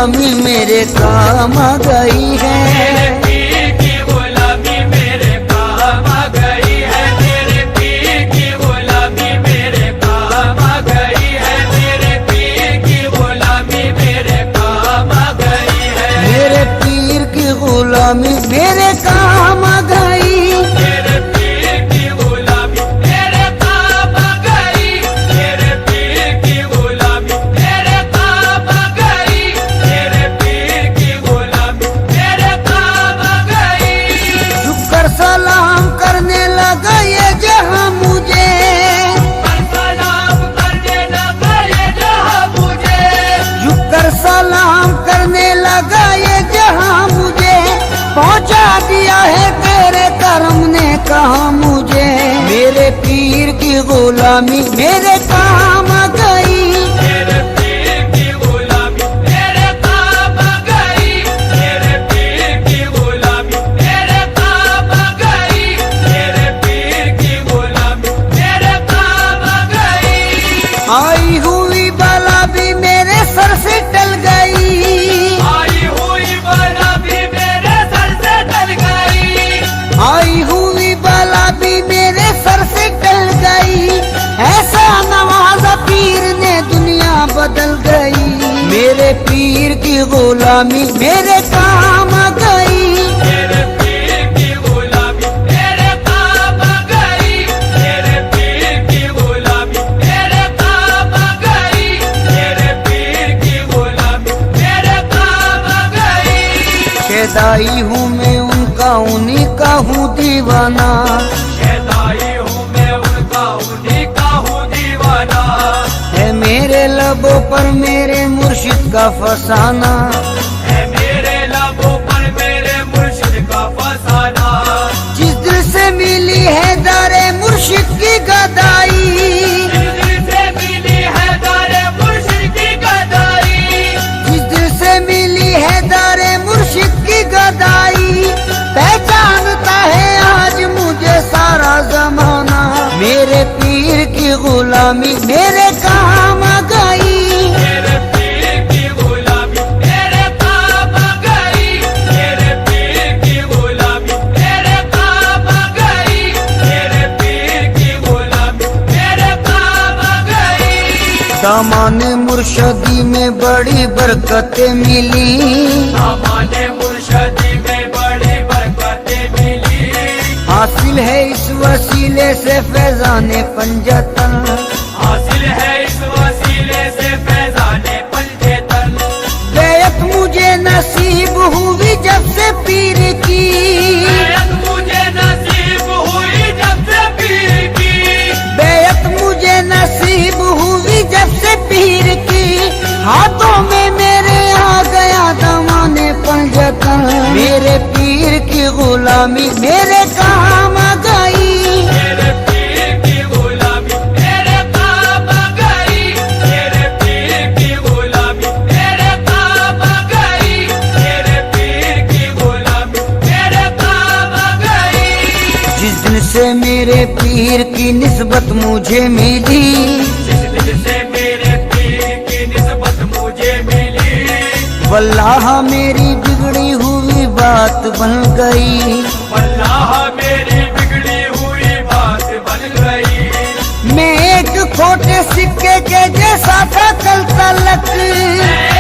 गुलामी मेरे काम आ गई है। मेरे पीर की गुलामी मेरे काम आ गई है। मेरे पीर की गुलामी मेरे काम आ गई है। मेरे पीर की गुलामी मेरे काम आ गई है। मेरे पीर की गुलामी मेरे काम आ गई। मेरे पीर की गुलामी मेरे काम आ गई। मेरे पीर की गुलामी मेरे काम आ गई। मेरे पीर की गुलामी मेरे काम आ गई। झुककर सलाम करने लगा ये जहां मुझे, सलाम करने लगा ये जहां मुझे। झुककर सलाम करने लगा ये जहां मुझे। पहुंचा दिया है तेरे करम ने कहा मुझे। मेरे पीर की गुलामी मेरे काम आ गई। मेरे पीर की गुलामी मेरे काम आ गई। मेरे पीर की गुलामी मेरे काम आ गई। मेरे पीर की गुलामी मेरे काम आ गई। आई हुई बला भी मेरे सर से टल गई। आई हुई बला भी मेरे सर से टल गई। आई हुई बला भी मेरे सर से टल गई। ऐसा नवाजा पीर ने दुनिया बदल गई। मेरे पीर की गुलामी मेरे काम आ गई। मेरे पीर की गुलामी मेरे काम आ गई। मेरे पीर की गुलामी मेरे काम आ गई। मेरे पीर की गुलामी मेरे काम आ गई। शेदाई हूँ मैं उनका, उन्हीं का हूँ दीवाना। शहदाई हूँ मैं उनका, उन्हीं का हूँ दीवाना। है मेरे लबों पर मेरे मुर्शिद का फसाना। है मेरे लबों पर मेरे मुर्शिद का फसाना। जिस दिल से मिली है दारे मुर्शिद की गदाई। जिस दिल से मिली है दारे मुर्शिद की गदाई। जिस दिल से मिली है दारे मुर्शिद की गदाई। पहचानता है आज मुझे सारा जमाना। मेरे पीर की गुलामी मेरे काम आ गई। मेरे पीर की गुलामी मेरे काम आ गई। मेरे पीर की गुलामी मेरे काम आ गई। मेरे पीर की गुलामी मेरे काम आ गई। दामाने मुर्शदी में बड़ी बरकतें मिली। हमारे मुर्शदी में बड़ी बरकतें मिली। हासिल है इस वसीले से फैजाने पंजतन। हासिल है इस वसीले से फैजाने पंजेतन। बैत मुझे नसीब हुई जब से पीर की। बैत मुझे नसीब हुई जब से पीर की। बैत मुझे नसीब हुई जब से पीर की। हाथों में मेरे आ गया दमाने पंजतन। मेरे पीर की गुलामी मेरे काम आ गई। मेरे पीर की गुलामी मेरे काम आ गई। मेरे पीर की गुलामी मेरे काम आ गई। मेरे पीर की गुलामी मेरे काम आ गई। जिस दिन से मेरे पीर की निस्बत मुझे मिली। जिस दिन से मेरे पीर की निस्बत मुझे मिली। वल्लाह मेरी बिगड़ी हुई बात बन गई। वल्लाह मेरी बिगड़ी हुई बात बन गई। मैं एक खोटे सिक्के के जैसा था कल तलक। मैं